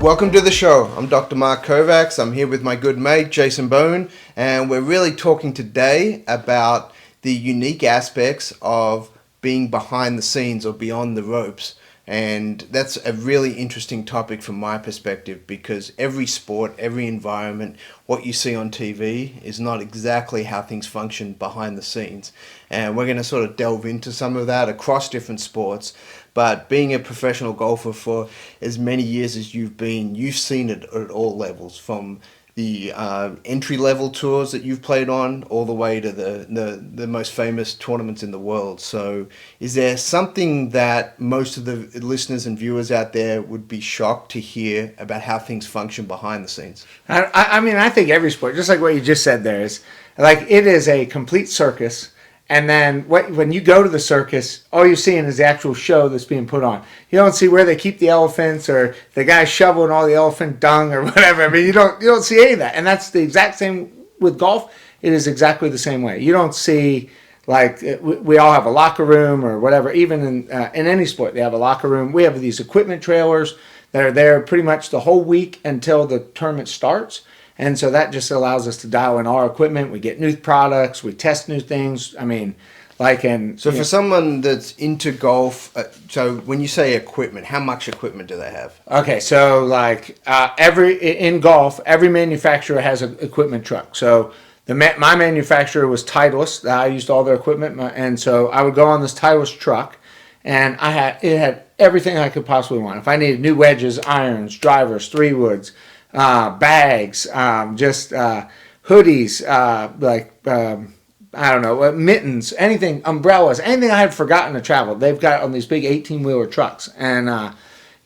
Welcome to the show. I'm Dr. Mark Kovacs. I'm here with my good mate, Jason Bohn, and we're really talking today about the unique aspects of being behind the scenes or beyond the ropes. And that's a really interesting topic from my perspective, because every sport, every environment, what you see on TV is not exactly how things function behind the scenes. And we're going to sort of delve into some of that across different sports. But being a professional golfer for as many years as you've been, you've seen it at all levels, from the entry-level tours that you've played on all the way to the most famous tournaments in the world. So is there something that most of the listeners and viewers out there would be shocked to hear about how things function behind the scenes? I mean, I think every sport, just like what you just said there, is like it is a complete circus. And then when you go to the circus, all you're seeing is the actual show that's being put on. You don't see where they keep the elephants or the guy shoveling all the elephant dung or whatever. I mean, you don't see any of that. And that's the exact same with golf. It is exactly the same way. You don't see, like, we all have a locker room or whatever. Even in any sport, they have a locker room. We have these equipment trailers that are there pretty much the whole week until the tournament starts. And so that just allows us to dial in our equipment. We get new products. We test new things. I mean, So for someone that's into golf, so when you say equipment, how much equipment do they have? Okay, so like in golf, every manufacturer has an equipment truck. So my manufacturer was Titleist. I used all their equipment, and so I would go on this Titleist truck, and it had everything I could possibly want. If I needed new wedges, irons, drivers, 3-woods, bags, hoodies, I don't know, mittens, anything, umbrellas, anything I had forgotten to travel. They've got on these big 18-wheeler trucks, and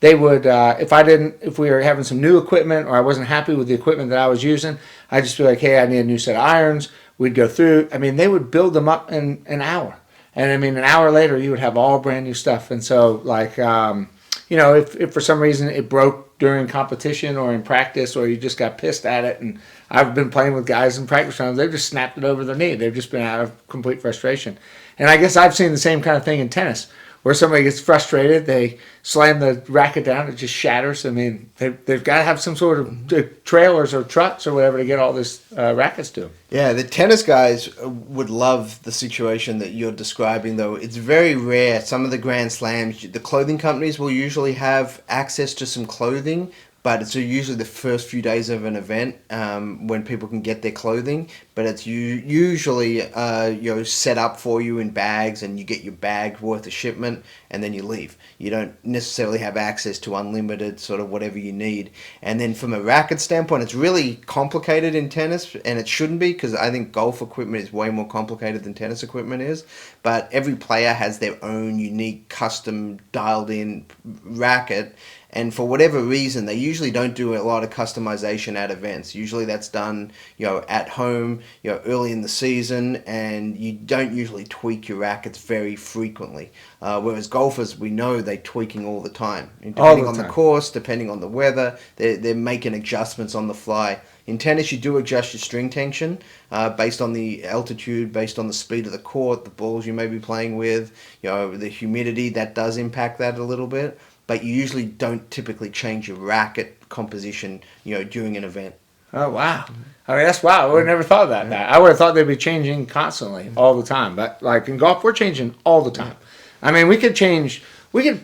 they would, if we were having some new equipment or I wasn't happy with the equipment that I was using, I'd just be like, hey, I need a new set of irons. We'd go through. I mean, they would build them up in an hour, and I mean, an hour later you would have all brand new stuff. And so, like, if for some reason it broke during competition or in practice, or you just got pissed at it, and I've been playing with guys in practice rounds, they've just snapped it over their knee. They've just been out of complete frustration. And I guess I've seen the same kind of thing in tennis, where somebody gets frustrated, they slam the racket down, it just shatters. I mean, they've got to have some sort of trailers or trucks or whatever to get all this rackets to them. Yeah, the tennis guys would love the situation that you're describing, though. It's very rare. Some of the Grand Slams, the clothing companies will usually have access to some clothing, but it's usually the first few days of an event when people can get their clothing. But it's usually set up for you in bags, and you get your bag worth of shipment, and then you leave. You don't necessarily have access to unlimited sort of whatever you need. And then from a racket standpoint, it's really complicated in tennis, and it shouldn't be, because I think golf equipment is way more complicated than tennis equipment is. But every player has their own unique, custom, dialed-in racket. And for whatever reason, they usually don't do a lot of customization at events. Usually that's done, at home, early in the season, and you don't usually tweak your rackets very frequently. Whereas golfers, we know they're tweaking all the time. Depending on the course, depending on the weather, they're making adjustments on the fly. In tennis, you do adjust your string tension based on the altitude, based on the speed of the court, the balls you may be playing with, the humidity, that does impact that a little bit. But you usually don't typically change your racket composition, during an event. Oh, wow. I mean, that's wow. I would have never thought about that. I would have thought they'd be changing constantly, all the time. But like in golf, we're changing all the time. I mean, you could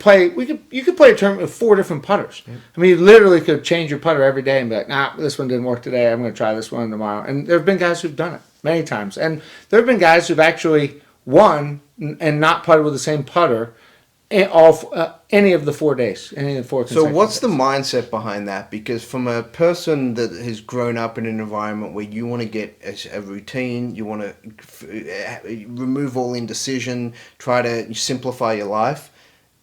play a tournament with 4 different putters. Yeah. I mean, you literally could change your putter every day and be like, nah, this one didn't work today. I'm going to try this one tomorrow. And there have been guys who've done it many times. And there have been guys who've actually won and not putted with the same putter any of the 4 days, any of the 4 consecutive days. So what's the mindset behind that? Because from a person that has grown up in an environment where you want to get a routine, you want to remove all indecision, try to simplify your life,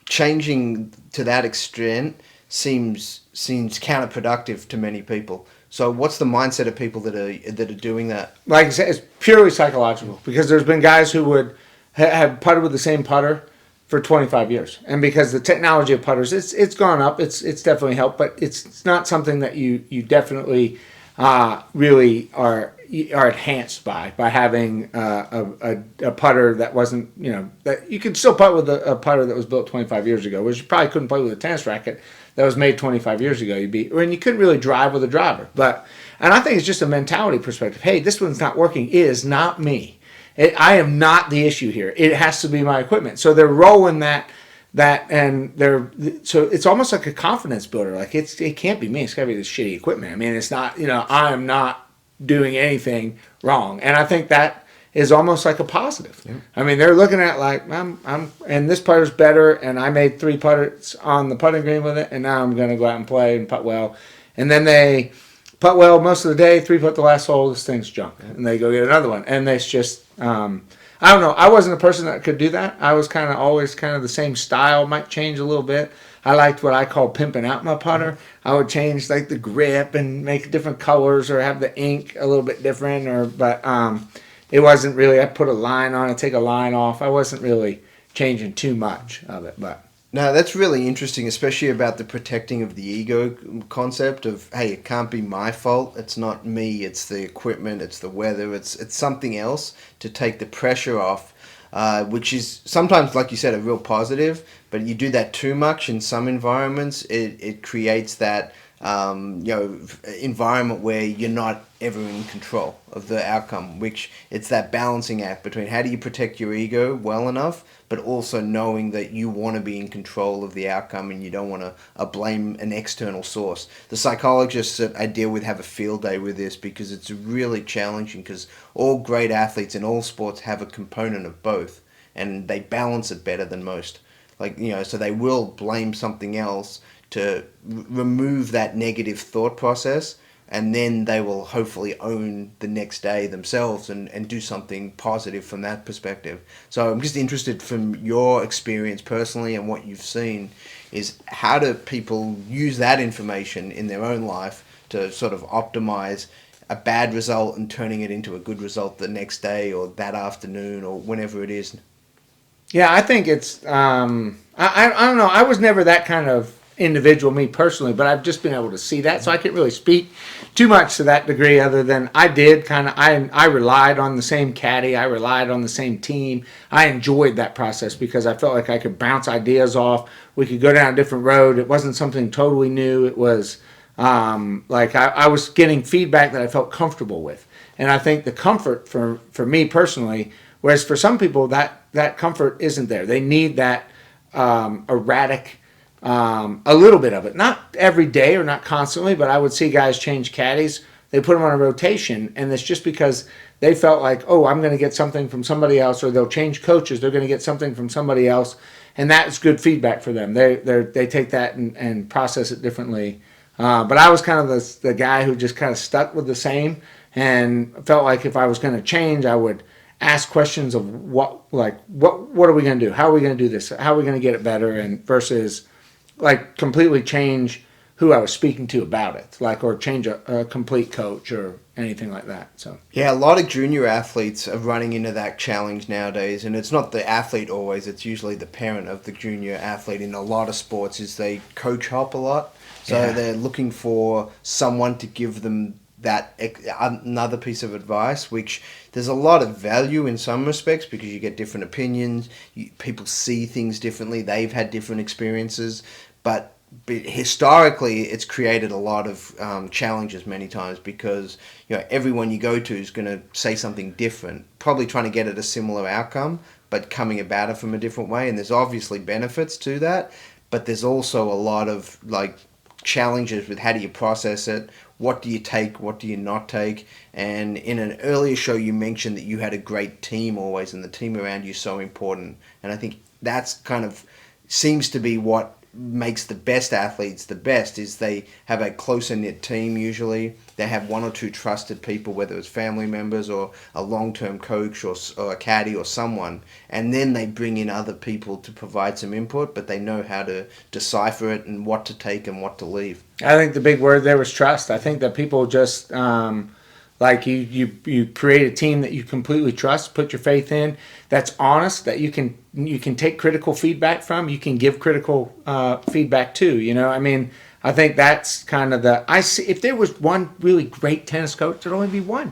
changing to that extent seems counterproductive to many people. So what's the mindset of people that are doing that? Like I said, it's purely psychological, because there's been guys who would have putted with the same putter for 25 years, and because the technology of putters, it's gone up, it's definitely helped, but it's not something that you definitely really are are enhanced by having a putter that wasn't, that you could still putt with a putter that was built 25 years ago, which you probably couldn't play with a tennis racket that was made 25 years ago. And you couldn't really drive with a driver. And I think it's just a mentality perspective. Hey, this one's not working. It is not me. I am not the issue here. It has to be my equipment. So they're rolling that, so it's almost like a confidence builder. Like it can't be me. It's got to be this shitty equipment. I mean, it's not. I am not doing anything wrong, and I think that is almost like a positive. Yeah. I mean, they're looking at like and this putter's better, and I made 3 putters on the putting green with it, and now I'm going to go out and play and putt well, and then they putt well most of the day, 3 putt the last hole, this thing's junk, and they go get another one, and it's just I don't know. I wasn't a person that could do that. I was always the same style, might change a little bit. I liked what I call pimping out my putter. I would change like the grip and make different colors or have the ink a little bit different. But it wasn't really. I put a line on it, take a line off. I wasn't really changing too much of it. But no, that's really interesting, especially about the protecting of the ego concept of, hey, it can't be my fault. It's not me. It's the equipment. It's the weather. It's something else to take the pressure off. Which is sometimes, like you said, a real positive, but you do that too much in some environments, it creates that environment where you're not ever in control of the outcome, which it's that balancing act between how do you protect your ego well enough, but also knowing that you want to be in control of the outcome and you don't want to blame an external source. The psychologists that I deal with have a field day with this because it's really challenging, because all great athletes in all sports have a component of both, and they balance it better than most. So they will blame something else to remove that negative thought process, and then they will hopefully own the next day themselves and do something positive from that perspective. So I'm just interested from your experience personally and what you've seen is how do people use that information in their own life to sort of optimize a bad result and turning it into a good result the next day or that afternoon or whenever it is. Yeah, I think it's, I don't know, I was never that kind of individual, me personally, but I've just been able to see that, so I can't really speak too much to that degree other than I did I relied on the same caddy, I relied on the same team. I enjoyed that process because I felt like I could bounce ideas off. We could go down a different road. It wasn't something totally new. It was I was getting feedback that I felt comfortable with. And I think the comfort for me personally, whereas for some people that comfort isn't there. They need that erratic, a little bit of it. Not every day or not constantly, but I would see guys change caddies. They put them on a rotation, and it's just because they felt like, oh, I'm going to get something from somebody else, or they'll change coaches. They're going to get something from somebody else, and that's good feedback for them. They take that and process it differently. But I was kind of the guy who just kind of stuck with the same and felt like if I was going to change, I would ask questions of what are we going to do? How are we going to do this? How are we going to get it better? And versus like completely change who I was speaking to about it, or change a complete coach or anything like that. So yeah, a lot of junior athletes are running into that challenge nowadays, and it's not the athlete always, it's usually the parent of the junior athlete in a lot of sports is they coach hop a lot. So they're looking for someone to give them that another piece of advice, which there's a lot of value in some respects because you get different opinions, people see things differently, they've had different experiences, but historically it's created a lot of challenges many times because everyone you go to is going to say something different, probably trying to get at a similar outcome but coming about it from a different way, and there's obviously benefits to that, but there's also a lot of challenges with how do you process it, what do you take, what do you not take. And in an earlier show you mentioned that you had a great team always, and the team around you is so important, and I think that's kind of seems to be what makes the best athletes the best, is they have a closer knit team usually. They have one or two trusted people, whether it's family members or a long-term coach or a caddy or someone, and then they bring in other people to provide some input, but they know how to decipher it and what to take and what to leave. I think the big word there was trust. I think that people just you create a team that you completely trust, put your faith in, that's honest, that you can take critical feedback from, you can give critical feedback to. I think that's kind of I see, if there was one really great tennis coach, there'd only be one,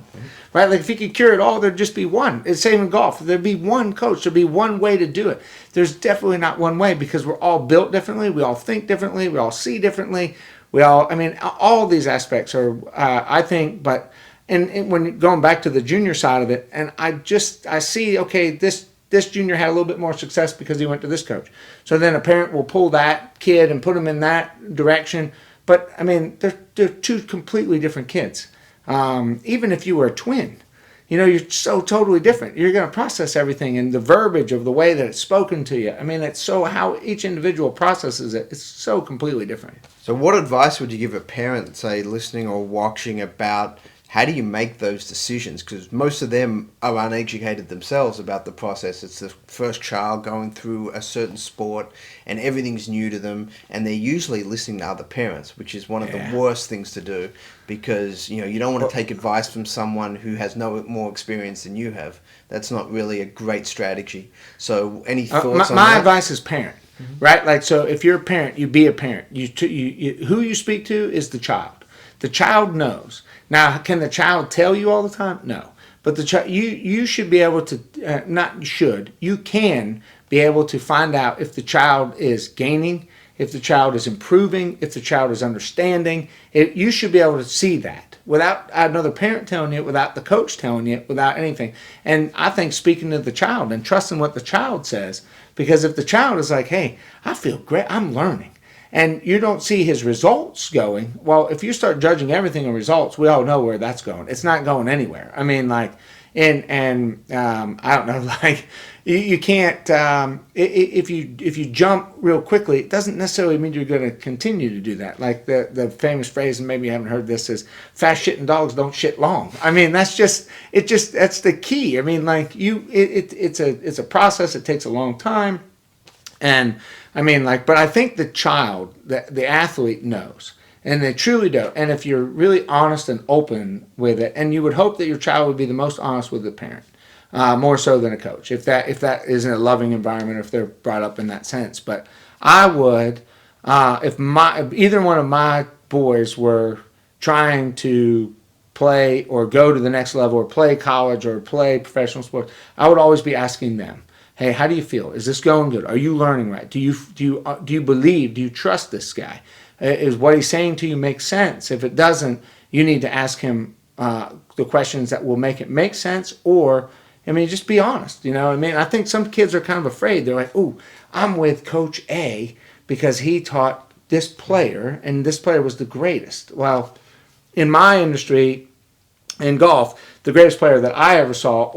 right? Like if he could cure it all, there'd just be one. It's same in golf. There'd be one coach. There'd be one way to do it. There's definitely not one way because we're all built differently. We all think differently. We all see differently. I mean, all these aspects are, I think, but, and when going back to the junior side of it, and I see, okay, this junior had a little bit more success because he went to this coach. So then a parent will pull that kid and put him in that direction. But I mean, they're two completely different kids. Even if you were a twin, you're so totally different. You're going to process everything, and the verbiage of the way that it's spoken to you. I mean, it's so how each individual processes it. It's so completely different. So what advice would you give a parent, say, listening or watching, about how do you make those decisions? Because most of them are uneducated themselves about the process. It's the first child going through a certain sport and everything's new to them. And they're usually listening to other parents, which is one of the worst things to do because, you don't want to take advice from someone who has no more experience than you have. That's not really a great strategy. So any thoughts on that? My advice is parent, right? Like, so if you're a parent, you be a parent. Who you speak to is the child. The child knows. Now, can the child tell you all the time? No. But the child, you should be able to, not should, you can be able to find out if the child is gaining, if the child is improving, if the child is understanding. You should be able to see that without another parent telling you, without the coach telling you, without anything. And I think speaking to the child and trusting what the child says, because if the child is like, hey, I feel great, I'm learning, and you don't see his results going, well, if you start judging everything on results, we all know where that's going. It's not going anywhere. I mean, like, I don't know, like, you can't, if you jump real quickly, it doesn't necessarily mean you're going to continue to do that. Like the famous phrase, and maybe you haven't heard this, is fast shitting dogs don't shit long. I mean, that's the key. I mean, like, it's a process. It takes a long time. And I mean, like, but I think the child, the athlete knows, and they truly do. And if you're really honest and open with it, and you would hope that your child would be the most honest with the parent, more so than a coach, if that is in a loving environment, or if they're brought up in that sense. But I would, if either one of my boys were trying to play or go to the next level or play college or play professional sports, I would always be asking them, hey, how do you feel? Is this going good? Are you learning right? Do you believe? Do you trust this guy? Is what he's saying to you make sense? If it doesn't, you need to ask him the questions that will make it make sense. Or, I mean, just be honest. I mean, I think some kids are kind of afraid. They're like, "Ooh, I'm with Coach A because he taught this player, and this player was the greatest." Well, in my industry, in golf, the greatest player that I ever saw,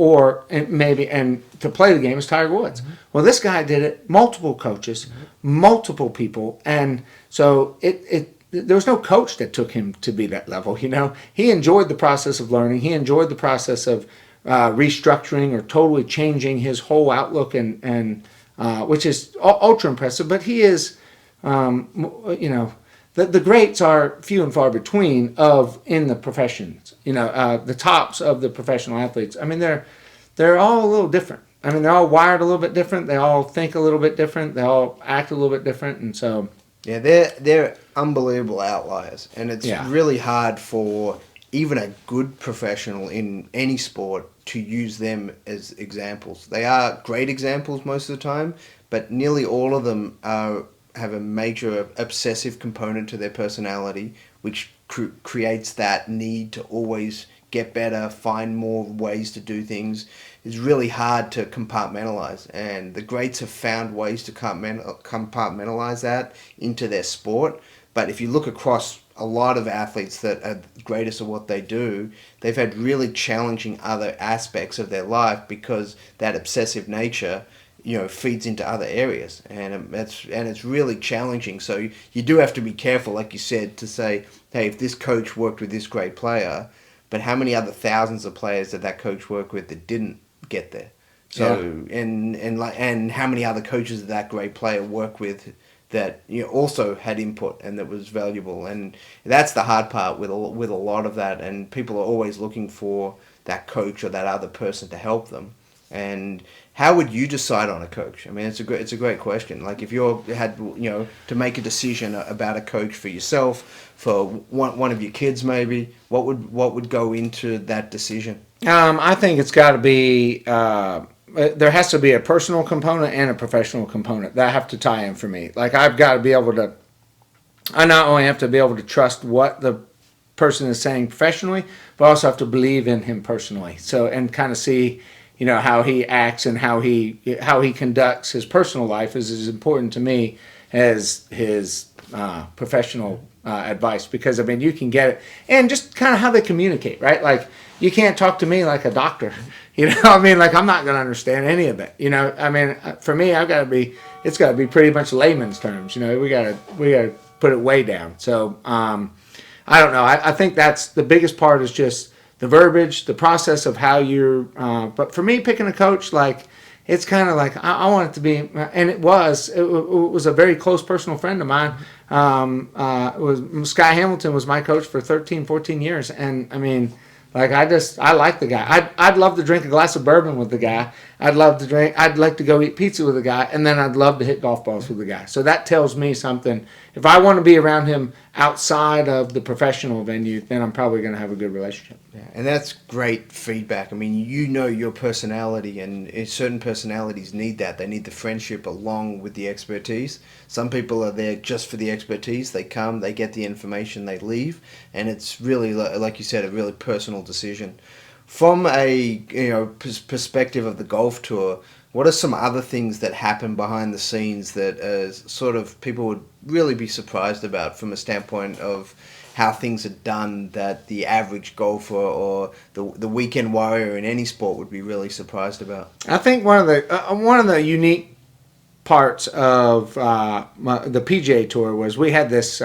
and to play the game, is Tiger Woods. Mm-hmm. Well, this guy did it, multiple coaches, multiple people, and so there was no coach that took him to be that level. He enjoyed the process of learning. He enjoyed the process of restructuring or totally changing his whole outlook, and which is ultra impressive. But he is, the greats are few and far between in the professions. The tops of the professional athletes. I mean, they're all a little different. I mean, they're all wired a little bit different. They all think a little bit different. They all act a little bit different, and so. Yeah, they're unbelievable outliers, and it's really hard for even a good professional in any sport to use them as examples. They are great examples most of the time, but nearly all of them have a major obsessive component to their personality, which creates that need to always get better, find more ways to do things. It's really hard to compartmentalize, and the greats have found ways to compartmentalize that into their sport. But if you look across a lot of athletes that are greatest at what they do, they've had really challenging other aspects of their life because that obsessive nature feeds into other areas, and it's really challenging. So you do have to be careful, like you said, to say, hey, if this coach worked with this great player, but how many other thousands of players did that coach work with that didn't get there? So and how many other coaches did that great player work with that also had input and that was valuable? And that's the hard part with a lot of that. And people are always looking for that coach or that other person to help them. And How would you decide on a coach? I mean, it's a great question. Like if you had to make a decision about a coach for yourself, for one of your kids, maybe what would go into that decision? I think it's got to be. There has to be a personal component and a professional component that have to tie in for me. Like I've got to be able to. I not only have to be able to trust what the person is saying professionally, but I also have to believe in him personally. So and kind of see, how he acts and how he conducts his personal life is as important to me as his professional advice. Because I mean, you can get it, and just kind of how they communicate, right? Like you can't talk to me like a doctor, I mean, like I'm not going to understand any of it, I mean, for me, it's got to be pretty much layman's terms, we got to put it way down. So I don't know. I think that's the biggest part is just the verbiage, the process of how you're. But for me, picking a coach, like it's kind of like I want it to be, and it was a very close personal friend of mine. It was Sky Hamilton was my coach for 13, 14 years, and I mean. Like I like the guy. I'd love to drink a glass of bourbon with the guy. I'd like to go eat pizza with the guy, and then I'd love to hit golf balls with the guy. So that tells me something. If I want to be around him outside of the professional venue, then I'm probably going to have a good relationship. Yeah, and that's great feedback. I mean, your personality, and certain personalities need that. They need the friendship along with the expertise. Some people are there just for the expertise. They come, they get the information, they leave, and it's really, like you said, a really personal decision. From a perspective of the golf tour, what are some other things that happen behind the scenes that sort of people would really be surprised about from a standpoint of how things are done that the average golfer or the weekend warrior in any sport would be really surprised about? I think one of the unique parts of the PGA Tour was we had this is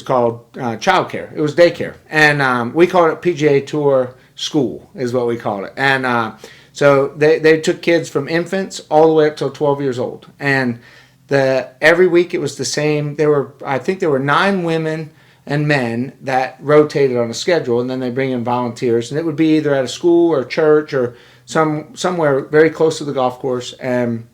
called childcare. It was daycare, and we called it PGA Tour School is what we called it. And so they took kids from infants all the way up till 12 years old, and every week it was the same. I think there were 9 women and men that rotated on a schedule, and then they bring in volunteers, and it would be either at a school or church or somewhere very close to the golf course. And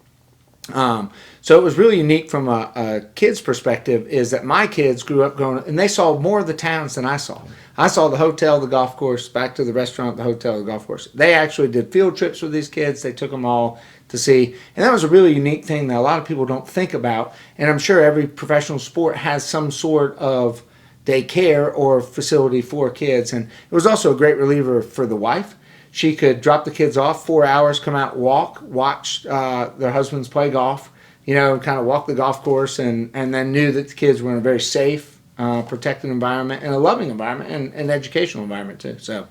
so it was really unique from a kid's perspective is that my kids grew up going, and they saw more of the towns than I saw. I saw the hotel, the golf course, back to the restaurant, the hotel, the golf course. They actually did field trips with these kids. They took them all to see. And that was a really unique thing that a lot of people don't think about. And I'm sure every professional sport has some sort of daycare or facility for kids. And it was also a great reliever for the wife. She could drop the kids off 4 hours, come out, watch their husbands play golf, kind of walk the golf course, and then knew that the kids were in a very safe, protected environment and a loving environment and an educational environment too. So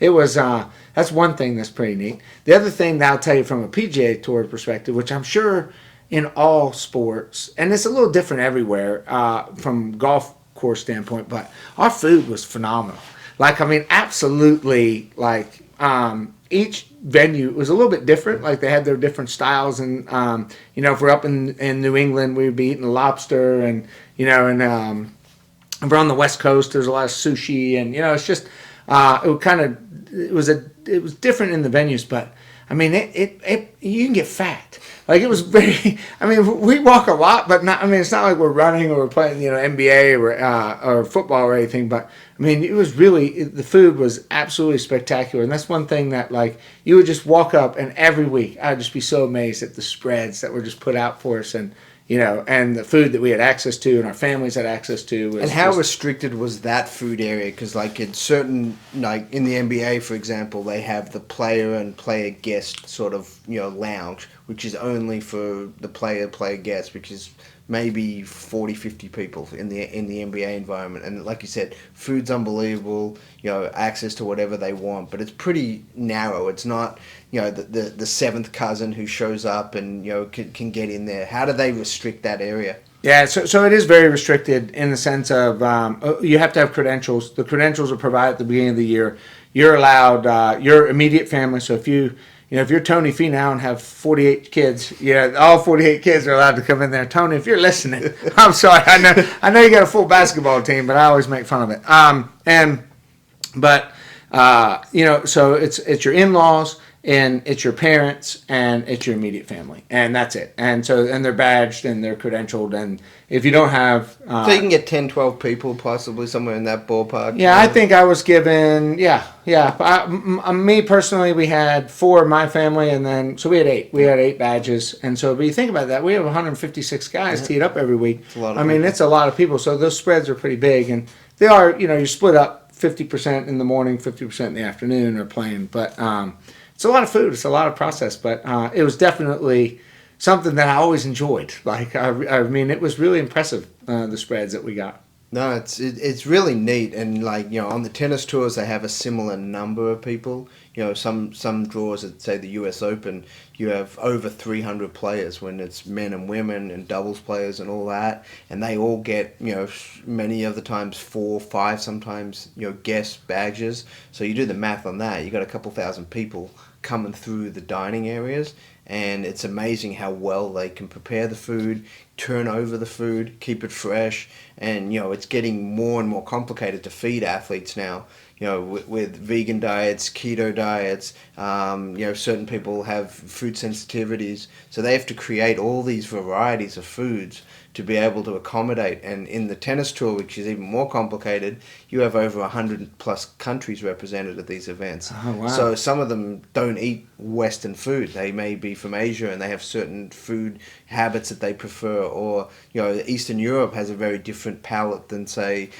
it was that's one thing that's pretty neat. The other thing that I'll tell you from a PGA Tour perspective, which I'm sure in all sports, and it's a little different everywhere from golf course standpoint, but our food was phenomenal. Like, I mean, absolutely, like, each venue was a little bit different. Like, they had their different styles, and, if we're up in New England, we'd be eating lobster, and, if we're on the West Coast, there's a lot of sushi, and, it's just, it was different in the venues, but, I mean, you can get fat. Like, it was very, I mean, we walk a lot, but not, I mean, it's not like we're running or we're playing, NBA or football or anything, but, I mean, it was really, the food was absolutely spectacular. And that's one thing that, like, you would just walk up, and every week, I'd just be so amazed at the spreads that were just put out for us, and, and the food that we had access to and our families had access to. And how restricted was that food area? Because, like, in certain, like, in the NBA, for example, they have the player and player guest sort of, lounge, which is only for the player guest, which is maybe 40, 50 people in the NBA environment. And like you said, food's unbelievable, access to whatever they want, but it's pretty narrow. It's not, the seventh cousin who shows up and, can get in there. How do they restrict that area? Yeah, so it is very restricted in the sense of you have to have credentials. The credentials are provided at the beginning of the year. You're allowed your immediate family. So if if you're Tony Finau and have 48 kids, all 48 kids are allowed to come in there. Tony, if you're listening, I'm sorry. I know you got a full basketball team, but I always make fun of it. So it's your in-laws and it's your parents and it's your immediate family, and that's it. And so, and they're badged and they're credentialed, and if you don't have, So you can get 10, 12 people, possibly somewhere in that ballpark. yeah, I think I was given, yeah. Me personally, we had 4 in my family, and then so we had 8. We had 8 badges, and so but you think about that, we have 156 guys teed up every week. It's a lot of I mean, people. it's a lot of people. So those spreads are pretty big, and they are, you split up 50% in the morning, 50% in the afternoon, or playing. But it's a lot of food. It's a lot of process, but it was definitely something that I always enjoyed. Like I mean, it was really impressive the spreads that we got. No, it's really neat, and like on the tennis tours they have a similar number of people. Some draws at say the U.S. Open, you have over 300 players when it's men and women and doubles players and all that, and they all get many of the times 4, 5, sometimes guest badges. So you do the math on that, you got a couple thousand people coming through the dining areas. And it's amazing how well they can prepare the food, turn over the food, keep it fresh, and it's getting more and more complicated to feed athletes now. With vegan diets, keto diets, certain people have food sensitivities, so they have to create all these varieties of foods to be able to accommodate. And in the tennis tour, which is even more complicated, you have over 100 plus countries represented at these events. Oh, wow. So some of them don't eat Western food. They may be from Asia and they have certain food habits that they prefer, or Eastern Europe has a very different palate than say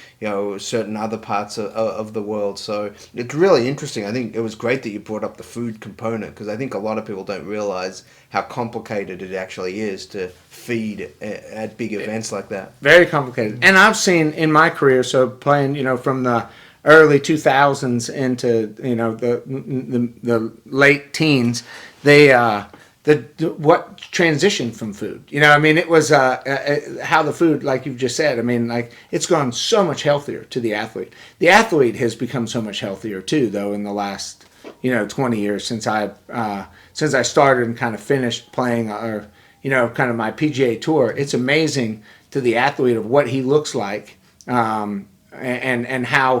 certain other parts of the world. So it's really interesting. I think it was great that you brought up the food component, because I think a lot of people don't realize how complicated it actually is to feed at big events like that. Very complicated. And I've seen in my career, so playing, from the early 2000s into, the late teens, what transitioned from food. I mean, it was how the food, like you've just said, I mean, like it's gone so much healthier to the athlete. The athlete has become so much healthier too, though, in the last 20 years since I started and kind of finished playing or kind of my PGA tour. It's amazing to the athlete of what he looks like, and how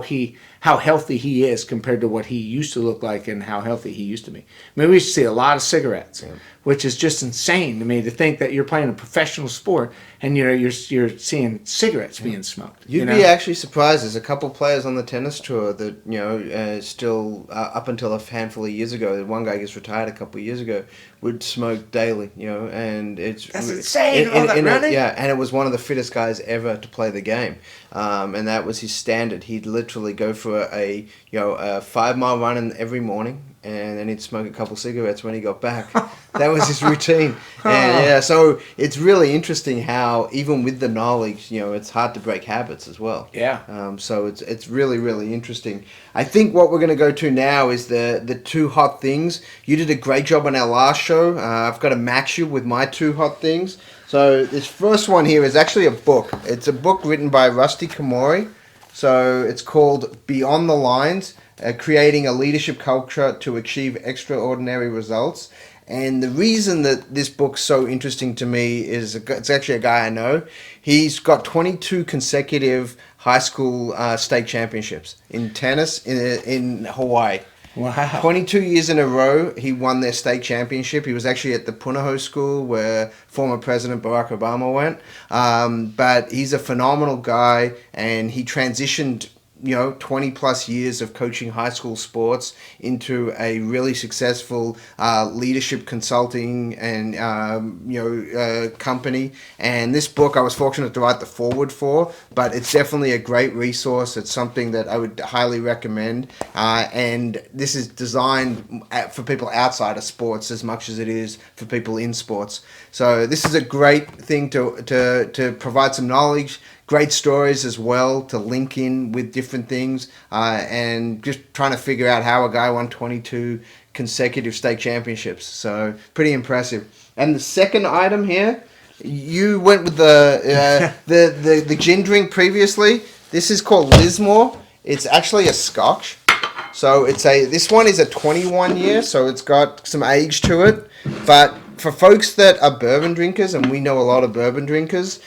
healthy he is compared to what he used to look like and how healthy he used to be. I mean, we used to see a lot of cigarettes, which is just insane to me, to think that you're playing a professional sport and you're seeing cigarettes being smoked. You'd be actually surprised. There's a couple players on the tennis tour that still up until a handful of years ago. One guy gets retired a couple of years ago, would smoke daily. And that's insane. And it was one of the fittest guys ever to play the game, and that was his standard. He'd literally go for a 5-mile run every morning, and then he'd smoke a couple cigarettes when he got back. That was his routine. And so it's really interesting how even with the knowledge, it's hard to break habits as well. Yeah. So it's really, really interesting. I think what we're going to go to now is the 2 hot things. You did a great job on our last show. I've got to match you with my 2 hot things. So this first one here is actually a book. It's a book written by Rusty Komori. So it's called Beyond the Lines, Creating a Leadership Culture to Achieve Extraordinary Results. And the reason that this book's so interesting to me is it's actually a guy I know. He's got 22 consecutive high school state championships in tennis in Hawaii. Wow. 22 years in a row, he won their state championship. He was actually at the Punahou School where former President Barack Obama went. But he's a phenomenal guy, and he transitioned 20 plus years of coaching high school sports into a really successful leadership consulting and company. And this book I was fortunate to write the foreword for, but it's definitely a great resource. It's something that I would highly recommend. And this is designed for people outside of sports as much as it is for people in sports. So this is a great thing to provide some knowledge, great stories as well to link in with different things, and just trying to figure out how a guy won 22 consecutive state championships. So pretty impressive. And the second item here, you went with the gin drink previously. This is called Lismore. It's actually a Scotch. So this one is a 21 year, so it's got some age to it. But for folks that are bourbon drinkers, and we know a lot of bourbon drinkers,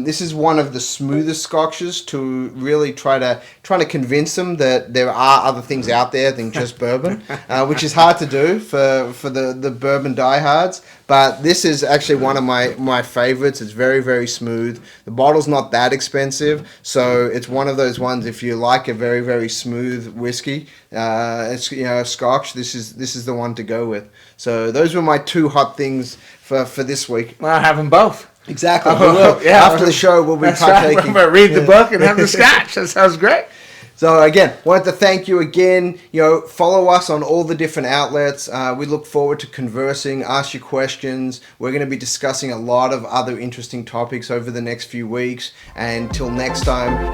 This is one of the smoothest scotches to really trying to convince them that there are other things out there than just bourbon, which is hard to do for the bourbon diehards. But this is actually one of my favorites. It's very, very smooth. The bottle's not that expensive, so it's one of those ones. If you like a very, very smooth whiskey, it's Scotch. This is the one to go with. So those were my two hot things for this week. Well, have them both. Exactly. We will. Yeah. After the show, we'll be That's partaking. right. We're going to read the book and have the Scotch. That sounds great. So again, wanted to thank you again. Follow us on all the different outlets. We look forward to conversing, ask you questions. We're going to be discussing a lot of other interesting topics over the next few weeks. And until next time.